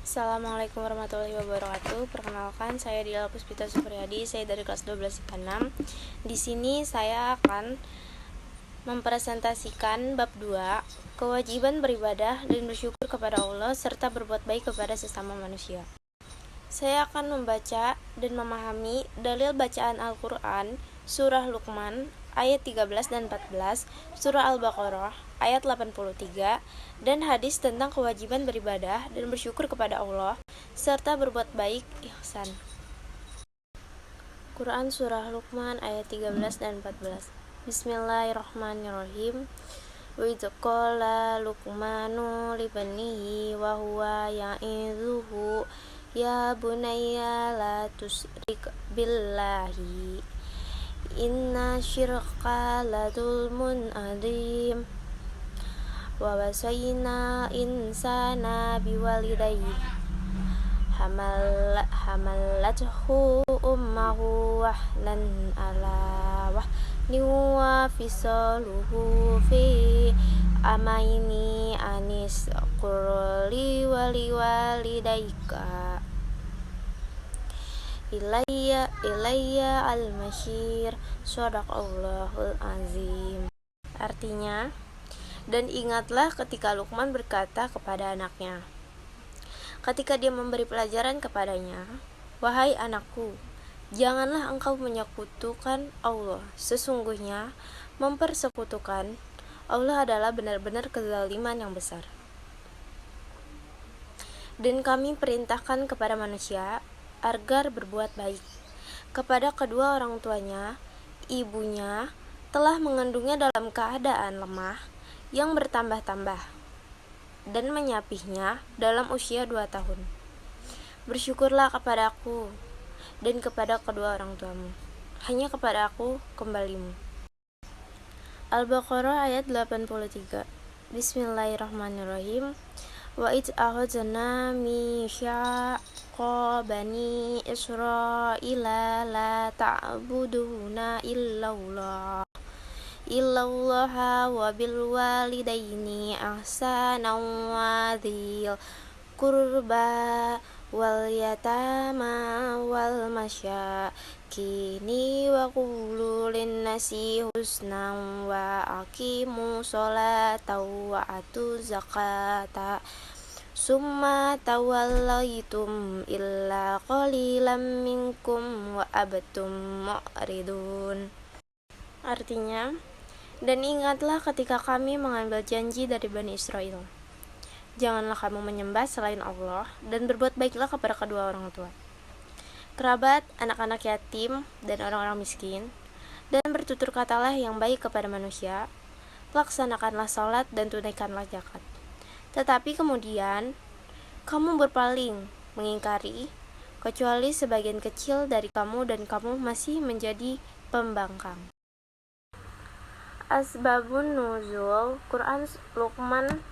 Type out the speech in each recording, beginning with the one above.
Assalamualaikum warahmatullahi wabarakatuh. Perkenalkan, saya Dila Puspita Supriyadi. Saya dari kelas 12 IPA 6. Di sini saya akan mempresentasikan bab 2, kewajiban beribadah dan bersyukur kepada Allah serta berbuat baik kepada sesama manusia. Saya akan membaca dan memahami dalil bacaan Al-Quran, surah Luqman, ayat 13 dan 14, surah Al-Baqarah, ayat 83, dan hadis tentang kewajiban beribadah dan bersyukur kepada Allah, serta berbuat baik, ihsan. Quran surah Luqman ayat 13 dan 14. Bismillahirrahmanirrahim. Wa idz qala Luqmanu libanihi wa huwa ya'idzuhu ya bunayya la tusyrik billahi inna syirka la dzulmun adzim wa wasayna insana biwalidayhi hamalathu ummuhu wahnan ala wahnin wa fisaluhu fi amaini anis qurli waliwalidayka ilayya al-masyir. Shadaqallahul azim. Artinya, dan ingatlah ketika Luqman berkata kepada anaknya, ketika dia memberi pelajaran kepadanya, wahai anakku, janganlah engkau menyekutukan Allah. Sesungguhnya mempersekutukan Allah adalah benar-benar kezaliman yang besar. Dan kami perintahkan kepada manusia agar berbuat baik kepada kedua orang tuanya. Ibunya telah mengandungnya dalam keadaan lemah yang bertambah-tambah dan menyapihnya dalam usia 2 tahun. Bersyukurlah kepada aku dan kepada kedua orang tuamu. Hanya kepada aku kembalimu. Al-Baqarah ayat 83. Bismillahirrahmanirrahim. Wa idz akhadna mitsyaqa bani Israila la ta'buduna illallaha wa bil walidaini ihsanan wa dzil qurba wal yatama wal masyakini wa qulu linnasi husnan wa aqimu sholata wa atu zakata summa tawallaitum illa qalilan minkum wa abtum mu'ridun. Artinya, dan ingatlah ketika kami mengambil janji dari Bani Israel, janganlah kamu menyembah selain Allah dan berbuat baiklah kepada kedua orang tua, kerabat, anak-anak yatim, dan orang-orang miskin, dan bertutur katalah yang baik kepada manusia, laksanakanlah salat dan tunaikanlah zakat. Tetapi kemudian kamu berpaling, mengingkari, kecuali sebagian kecil dari kamu dan kamu masih menjadi pembangkang. Asbabun nuzul Quran Luqman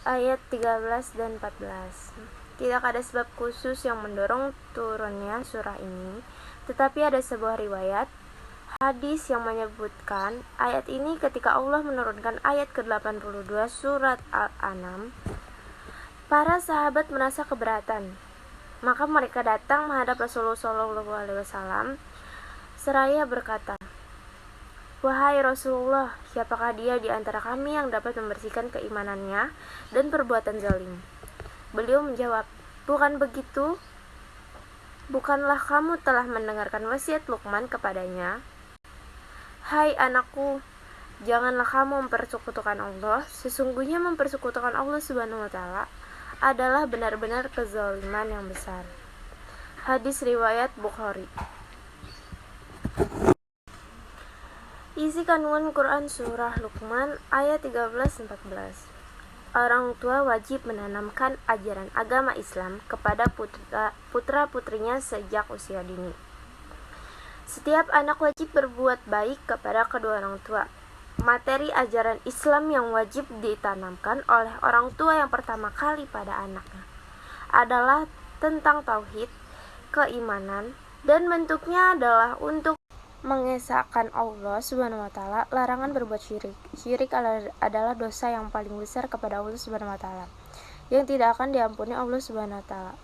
ayat 13 dan 14. Tidak ada sebab khusus yang mendorong turunnya surah ini, tetapi ada sebuah riwayat hadis yang menyebutkan ayat ini ketika Allah menurunkan ayat ke-82 surat Al-An'am. Para sahabat merasa keberatan, maka mereka datang menghadap Rasulullah SAW seraya berkata, wahai Rasulullah, siapakah dia di antara kami yang dapat membersihkan keimanannya dan perbuatan zalim? Beliau menjawab, bukan begitu? Bukanlah kamu telah mendengarkan wasiat Luqman kepadanya? Hai anakku, janganlah kamu mempersekutukan Allah. Sesungguhnya mempersekutukan Allah Subhanahu wa Ta'ala adalah benar-benar kezaliman yang besar. Hadis riwayat Bukhari. Isi kandungan Quran surah Luqman ayat 13-14. Orang tua wajib menanamkan ajaran agama Islam kepada putra-putrinya sejak usia dini. Setiap anak wajib berbuat baik kepada kedua orang tua. Materi ajaran Islam yang wajib ditanamkan oleh orang tua yang pertama kali pada anaknya adalah tentang tauhid, keimanan, dan bentuknya adalah untuk mengesahkan Allah Subhanahu wa Ta'ala. Larangan berbuat syirik. Syirik adalah dosa yang paling besar kepada Allah Subhanahu wa Ta'ala. yang tidak akan diampuni Allah Subhanahu wa taala.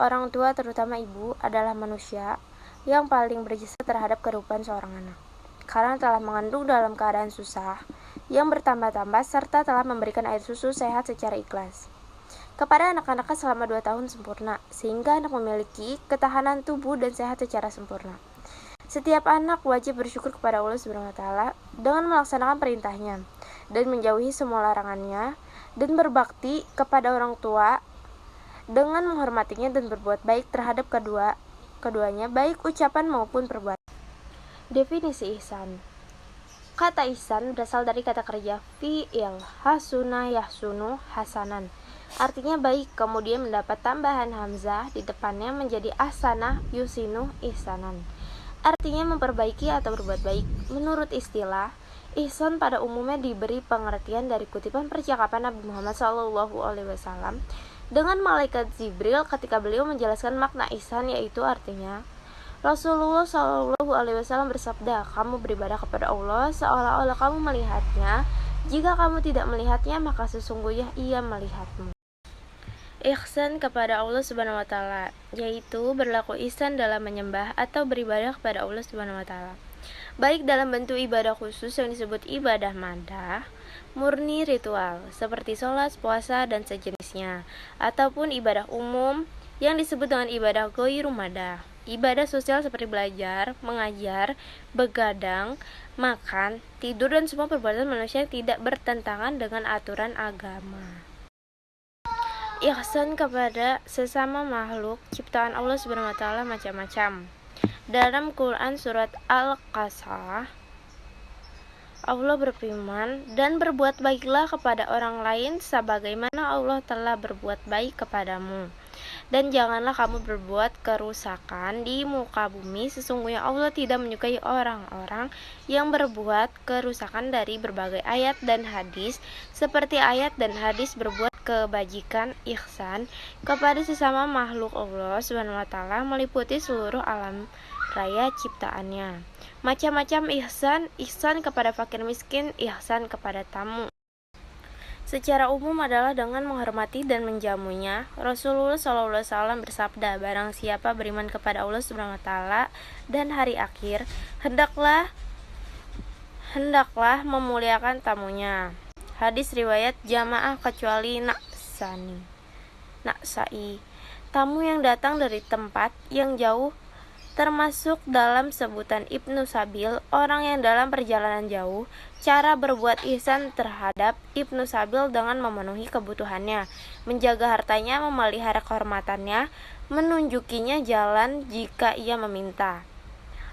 Orang tua, terutama ibu, adalah manusia yang paling berjasa terhadap kehidupan seorang anak, karena telah mengandung dalam keadaan susah yang bertambah-tambah serta telah memberikan air susu sehat secara ikhlas kepada anak-anaknya selama 2 tahun sempurna, sehingga anak memiliki ketahanan tubuh dan sehat secara sempurna. Setiap anak wajib bersyukur kepada Allah Subhanahu wa taala dengan melaksanakan perintahnya dan menjauhi semua larangannya, dan berbakti kepada orang tua dengan menghormatinya dan berbuat baik terhadap keduanya, baik ucapan maupun perbuatan. Definisi ihsan. Kata ihsan berasal dari kata kerja fi'il, hasuna yahsunu hasanan. Artinya baik, kemudian mendapat tambahan hamzah di depannya menjadi ahsanah yusinu ihsanan. Artinya memperbaiki atau berbuat baik. Menurut istilah, ihsan pada umumnya diberi pengertian dari kutipan percakapan Nabi Muhammad SAW dengan malaikat Jibril ketika beliau menjelaskan makna ihsan, yaitu artinya Rasulullah SAW bersabda, kamu beribadah kepada Allah seolah-olah kamu melihatnya. Jika kamu tidak melihatnya, maka sesungguhnya Ia melihatmu. Ihsan kepada Allah Subhanahu wa taala, yaitu berlaku ihsan dalam menyembah atau beribadah kepada Allah Subhanahu wa taala, baik dalam bentuk ibadah khusus yang disebut ibadah madah, murni ritual seperti sholat, puasa, dan sejenisnya, ataupun ibadah umum yang disebut dengan ibadah ghairu madah, ibadah sosial seperti belajar, mengajar, begadang, makan, tidur, dan semua perbuatan manusia yang tidak bertentangan dengan aturan agama. Ihsan kepada sesama makhluk ciptaan Allah Subhanahu wa taala macam-macam. Dalam Quran surat Al-Qasas, Allah berfirman, dan berbuat baiklah kepada orang lain sebagaimana Allah telah berbuat baik kepadamu. Dan janganlah kamu berbuat kerusakan di muka bumi, sesungguhnya Allah tidak menyukai orang-orang yang berbuat kerusakan. Dari berbagai ayat dan hadis, seperti ayat dan hadis berbuat kebajikan ihsan kepada sesama makhluk Allah Subhanahu wa taala meliputi seluruh alam raya ciptaannya. Macam-macam ihsan, ihsan kepada fakir miskin, ihsan kepada tamu. Secara umum adalah dengan menghormati dan menjamunya. Rasulullah SAW bersabda, barang siapa beriman kepada Allah Subhanahu wa taala dan hari akhir, hendaklah memuliakan tamunya. Hadis riwayat jamaah kecuali naksai, tamu yang datang dari tempat yang jauh, termasuk dalam sebutan Ibnu Sabil, orang yang dalam perjalanan jauh. Cara berbuat ihsan terhadap Ibnu Sabil dengan memenuhi kebutuhannya, menjaga hartanya, memelihara kehormatannya, menunjukinya jalan jika ia meminta.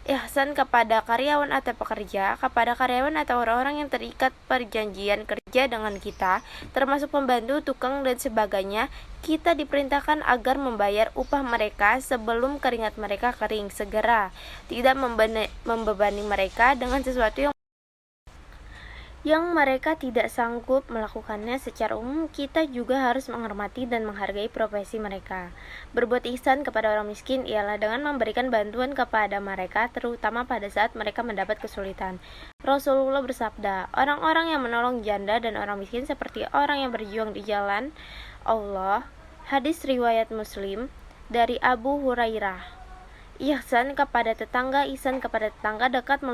Ihsan kepada karyawan atau pekerja, kepada karyawan atau orang-orang yang terikat perjanjian kerja dengan kita, termasuk pembantu, tukang, dan sebagainya. Kita diperintahkan agar membayar upah mereka sebelum keringat mereka kering segera, tidak membebani mereka dengan sesuatu yang mereka tidak sanggup melakukannya. Secara umum, kita juga harus menghormati dan menghargai profesi mereka. Berbuat ihsan kepada orang miskin ialah dengan memberikan bantuan kepada mereka, terutama pada saat mereka mendapat kesulitan. Rasulullah bersabda, orang-orang yang menolong janda dan orang miskin seperti orang yang berjuang di jalan Allah. Hadis riwayat Muslim dari Abu Hurairah. Ihsan kepada tetangga. Ihsan kepada tetangga dekat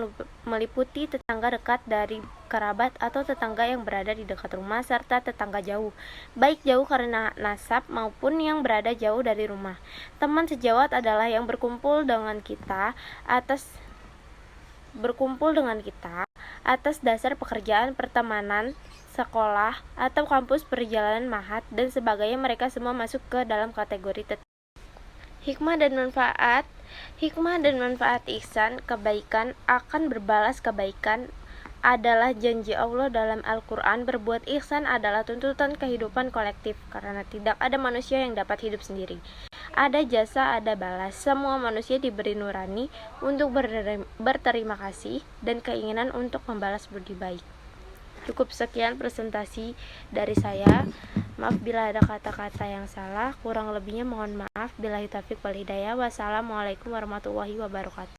meliputi tetangga dekat dari kerabat atau tetangga yang berada di dekat rumah, serta tetangga jauh, baik jauh karena nasab maupun yang berada jauh dari rumah. Teman sejawat adalah yang berkumpul dengan kita atas dasar pekerjaan, pertemanan, sekolah, atau kampus, perjalanan mahat, dan sebagainya. Mereka semua masuk ke dalam kategori hikmah dan manfaat ihsan. Kebaikan akan berbalas kebaikan adalah janji Allah dalam Al-Quran. Berbuat ihsan adalah tuntutan kehidupan kolektif, karena tidak ada manusia yang dapat hidup sendiri. Ada jasa, ada balas. Semua manusia diberi nurani untuk berterima kasih dan keinginan untuk membalas budi baik. Cukup sekian presentasi dari saya. Maaf bila ada kata-kata yang salah, kurang lebihnya mohon maaf. Billahi taufiq wal hidayah. Wassalamualaikum warahmatullahi wabarakatuh.